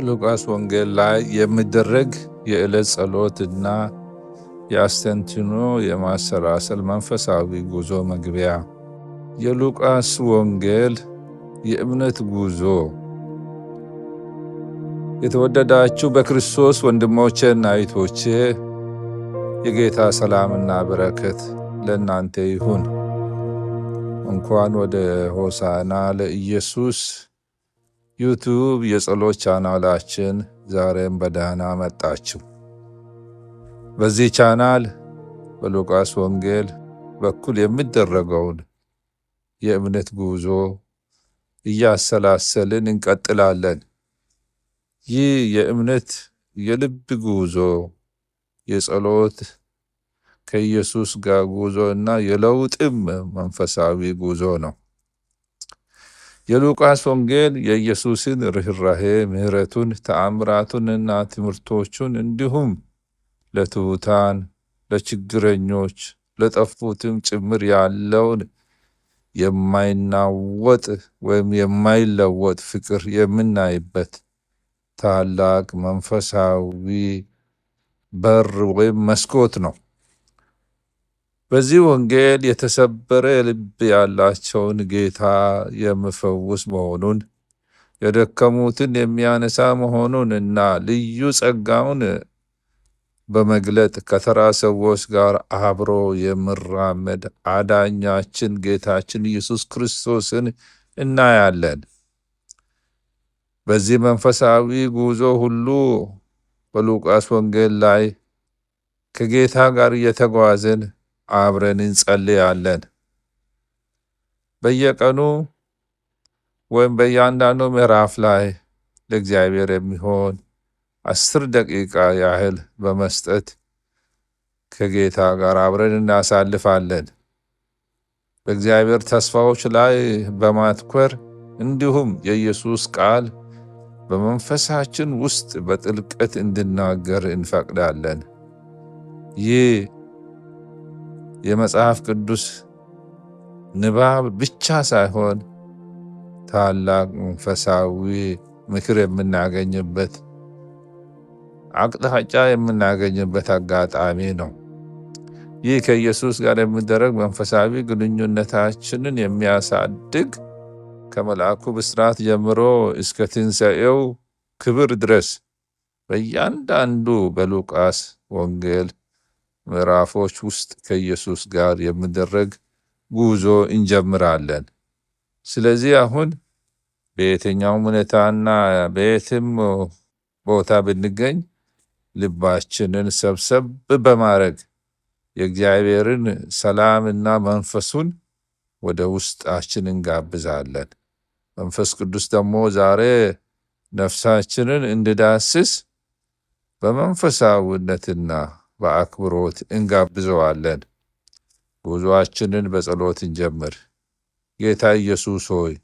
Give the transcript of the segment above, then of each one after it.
በሉቃስ ወንጌል ላይ የሚደረግ የዕለት ጸሎትና የአስተንትኖ የማሰላሰል መንፈሳዊ ጉዞ መግቢያ። የሉቃስ ወንጌል የእምነት ጉዞ። የተወደዳችሁ በክርስቶስ ወንድሞቼና እህቶቼ የጌታ ሰላምና በረከት ለእናንተ ይሁን። እንኳን ወደ ሆሳዕና ለኢየሱስ ዩቱብ የጸሎት ቻናላችን ዛሬም በደህና መጣችሁ። በዚህ ቻናል በሉቃስ ወንጌል በኩል የሚደረገውን የእምነት ጉዞ እያሰላሰልን እንቀጥላለን። ይህ የእምነት የልብ ጉዞ የጸሎት ከኢየሱስ ጋር ጉዞ እና የለውጥም መንፈሳዊ ጉዞ ነው። የሉቃስ ወንጌል የኢየሱስን ርኅራኄ፣ ምሕረቱን፣ ተአምራቱንና ትምህርቶቹን እንዲሁም ለትሑታን፣ ለችግረኞች፣ ለጠፉትም ጭምር ያለውን የማይናወጥ ወይም የማይለወጥ ፍቅር የምናይበት ታላቅ መንፈሳዊ በር ወይም መስኮት ነው። በዚህ ወንጌል የተሰበረ ልብ ያላቸውን ጌታ የሚፈውስ መሆኑን፣ የደከሙትን የሚያነሳ መሆኑን እና ልዩ ጸጋውን በመግለጥ ከተራ ሰዎች ጋር አብሮ የሚራመድ አዳኛችን ጌታችን ኢየሱስ ክርስቶስን እናያለን። በዚህ መንፈሳዊ ጉዞ ሁሉ በሉቃስ ወንጌል ላይ ከጌታ ጋር እየተጓዝን አብረን እንጸልያለን። በየቀኑ ወይም በእያንዳንዱ ምዕራፍ ላይ ለእግዚአብሔር የሚሆን 10 ደቂቃ ያህል በመስጠት ከጌታ ጋር አብረን እናሳልፋለን። በእግዚአብሔር ተስፋዎች ላይ በማትኮር እንዲሁም የኢየሱስ ቃል በመንፈሳችን ውስጥ በጥልቀት እንድናገር እንፈቅዳለን። ይህ የመጽሐፍ ቅዱስ ንባብ ብቻ ሳይሆን ታላቅ መንፈሳዊ ምክር የምናገኝበት አቅጣጫ የምናገኝበት አጋጣሚ ነው። ይህ ከኢየሱስ ጋር የሚደረግ መንፈሳዊ ግንኙነታችንን የሚያሳድግ ከመልአኩ ብስራት ጀምሮ እስከ ትንሣኤው ክብር ድረስ በእያንዳንዱ በሉቃስ ወንጌል ምዕራፎች ውስጥ ከኢየሱስ ጋር የሚደረግ ጉዞ እንጀምራለን። ስለዚህ አሁን በየትኛውም ሁኔታና በየትም ቦታ ብንገኝ ልባችንን ሰብሰብ በማድረግ የእግዚአብሔርን ሰላምና መንፈሱን ወደ ውስጣችን እንጋብዛለን። መንፈስ ቅዱስ ደግሞ ዛሬ ነፍሳችንን እንድዳስስ በመንፈሳዊነትና በአክብሮት እንጋብዘዋለን። ጉዞአችንን በጸሎት እንጀምር። ጌታ ኢየሱስ ሆይ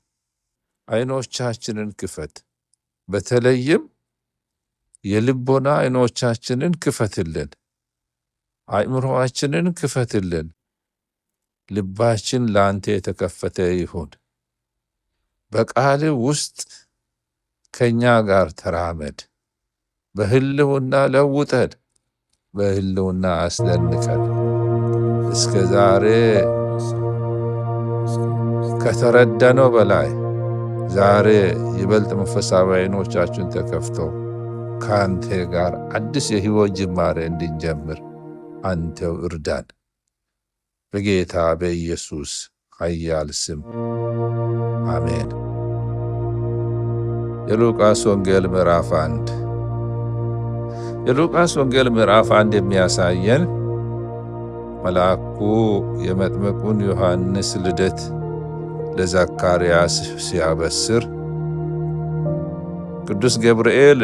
ዓይኖቻችንን ክፈት፣ በተለይም የልቦና ዓይኖቻችንን ክፈትልን፣ አእምሮአችንን ክፈትልን። ልባችን ለአንተ የተከፈተ ይሁን። በቃል ውስጥ ከኛ ጋር ተራመድ። በህልውና ለውጠን፣ በህልውና አስደንቀን። እስከ ዛሬ ከተረዳነው በላይ ዛሬ ይበልጥ መንፈሳዊ ዓይኖቻችን ተከፍተው ከአንተ ጋር አዲስ የህይወት ጅማሬ እንድንጀምር አንተው እርዳን። በጌታ በኢየሱስ ኃያል ስም አሜን። የሉቃስ ወንጌል ምዕራፍ 1። የሉቃስ ወንጌል ምዕራፍ 1 የሚያሳየን መልአኩ የመጥምቁን ዮሐንስ ልደት ለዘካርያስ ሲያበስር ቅዱስ ገብርኤል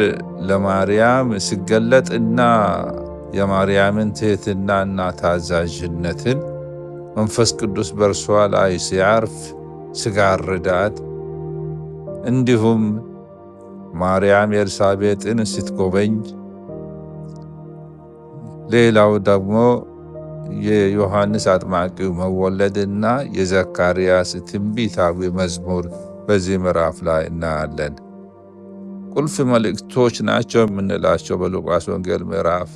ለማርያም ሲገለጥና የማርያምን ትሕትናና ታዛዥነትን መንፈስ ቅዱስ በእርሷ ላይ ሲያርፍ ሲጋርዳት፣ እንዲሁም ማርያም ኤልሳቤጥን ስትጎበኝ፣ ሌላው ደግሞ የዮሐንስ አጥማቂው መወለድና የዘካርያስ ትንቢታዊ መዝሙር በዚህ ምዕራፍ ላይ እናያለን። ቁልፍ መልእክቶች ናቸው የምንላቸው በሉቃስ ወንጌል ምዕራፍ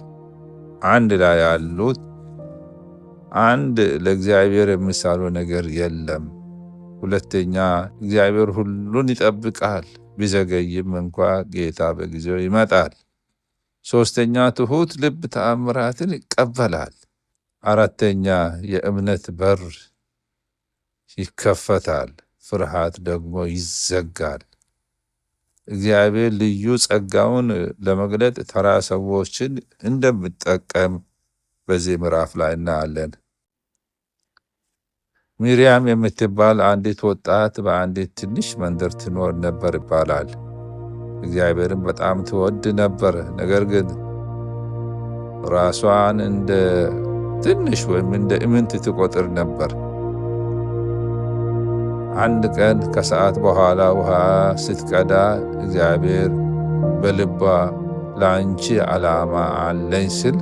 1 ላይ ያሉት፣ አንድ ለእግዚአብሔር የሚሳነው ነገር የለም። ሁለተኛ እግዚአብሔር ሁሉን ይጠብቃል፣ ቢዘገይም እንኳ ጌታ በጊዜው ይመጣል። ሶስተኛ ትሁት ልብ ተአምራትን ይቀበላል። አራተኛ የእምነት በር ይከፈታል፣ ፍርሃት ደግሞ ይዘጋል። እግዚአብሔር ልዩ ጸጋውን ለመግለጥ ተራ ሰዎችን እንደሚጠቀም በዚህ ምዕራፍ ላይ እናያለን። ሚሪያም የምትባል አንዲት ወጣት በአንዲት ትንሽ መንደር ትኖር ነበር ይባላል። እግዚአብሔርን በጣም ትወድ ነበር። ነገር ግን ራሷን እንደ ትንሽ ወይም እንደ ኢምንት ትቆጥር ነበር። አንድ ቀን ከሰዓት በኋላ ውሃ ስትቀዳ እግዚአብሔር በልቧ ለአንቺ ዓላማ አለኝ ሲል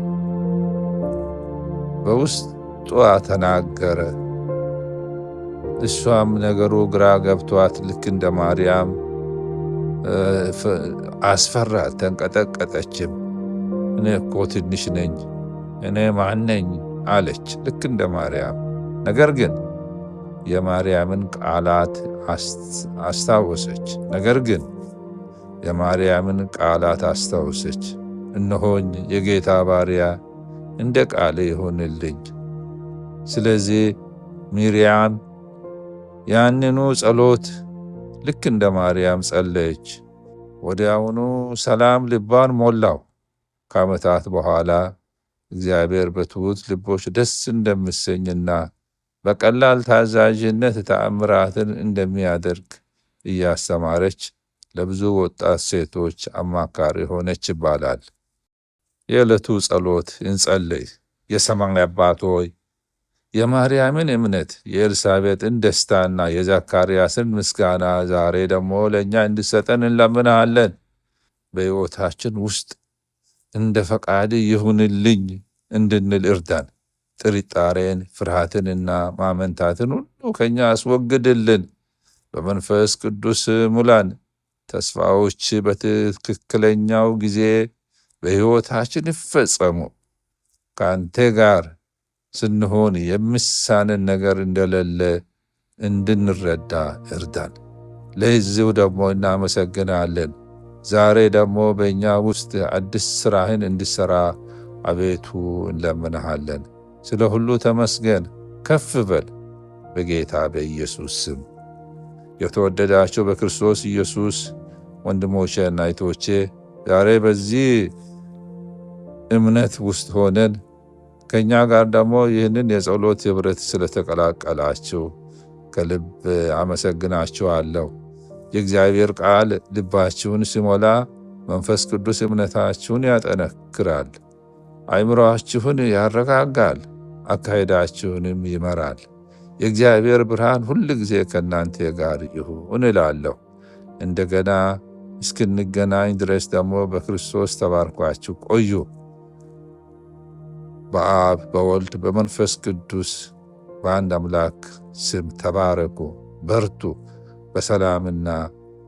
በውስጧ ተናገረ። እሷም ነገሩ ግራ ገብቷት ልክ እንደ ማርያም አስፈራት፣ ተንቀጠቀጠችም። እኔ እኮ ትንሽ ነኝ፣ እኔ ማን ነኝ አለች፣ ልክ እንደ ማርያም። ነገር ግን የማርያምን ቃላት አስታወሰች። እነሆኝ የጌታ ባሪያ፣ እንደ ቃል ይሁንልኝ። ስለዚህ ሚሪያም ያንኑ ጸሎት ልክ እንደ ማርያም ጸለየች። ወዲያውኑ ሰላም ልቧን ሞላው። ከዓመታት በኋላ እግዚአብሔር በትሑት ልቦች ደስ እንደሚሰኝና በቀላል ታዛዥነት ተአምራትን እንደሚያደርግ እያስተማረች ለብዙ ወጣት ሴቶች አማካሪ ሆነች ይባላል። የዕለቱ ጸሎት እንጸልይ። የሰማይ አባት ሆይ፣ የማርያምን እምነት፣ የኤልሳቤጥን ደስታና የዘካርያስን ምስጋና ዛሬ ደግሞ ለእኛ እንድሰጠን እንለምናለን። በሕይወታችን ውስጥ እንደ ፈቃድ ይሁንልኝ እንድንል እርዳን። ጥርጣሬን፣ ፍርሃትንና ማመንታትን ሁሉ ከኛ አስወግድልን። በመንፈስ ቅዱስ ሙላን። ተስፋዎች በትክክለኛው ጊዜ በሕይወታችን ይፈጸሙ። ከአንተ ጋር ስንሆን የሚሳንን ነገር እንደሌለ እንድንረዳ እርዳን። ለዚሁ ደግሞ እናመሰግናለን። ዛሬ ደግሞ በእኛ ውስጥ አዲስ ስራህን እንድሰራ አቤቱ እንለምንሃለን። ስለ ሁሉ ተመስገን፣ ከፍ በል በጌታ በኢየሱስ ስም። የተወደዳቸው በክርስቶስ ኢየሱስ ወንድሞቼና እህቶቼ ዛሬ በዚህ እምነት ውስጥ ሆነን ከኛ ጋር ደግሞ ይህንን የጸሎት ህብረት ስለተቀላቀላችሁ ከልብ አመሰግናችኋለሁ። የእግዚአብሔር ቃል ልባችሁን ሲሞላ መንፈስ ቅዱስ እምነታችሁን ያጠነክራል፣ አእምሮአችሁን ያረጋጋል፣ አካሄዳችሁንም ይመራል። የእግዚአብሔር ብርሃን ሁል ጊዜ ከእናንተ ጋር ይሁን እላለሁ። እንደገና እስክንገናኝ ድረስ ደግሞ በክርስቶስ ተባርኳችሁ ቆዩ። በአብ በወልድ በመንፈስ ቅዱስ በአንድ አምላክ ስም ተባረኩ፣ በርቱ፣ በሰላምና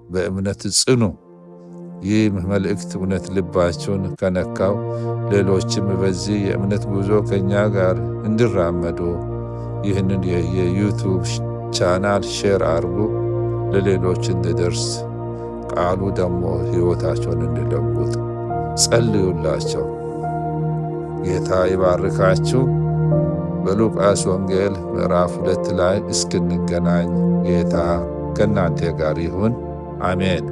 በእምነት ጽኑ። ይህ መልእክት እውነት ልባቸውን ከነካው ሌሎችም በዚህ የእምነት ጉዞ ከኛ ጋር እንዲራመዱ ይህንን የዩቱብ ቻናል ሼር አርጉ፣ ለሌሎች እንዲደርስ፣ ቃሉ ደግሞ ሕይወታቸውን እንዲለውጥ ጸልዩላቸው። ጌታ ይባርካችሁ። በሉቃስ ወንጌል ምዕራፍ 2 ላይ እስክንገናኝ ጌታ ከእናንተ ጋር ይሁን። አሜን።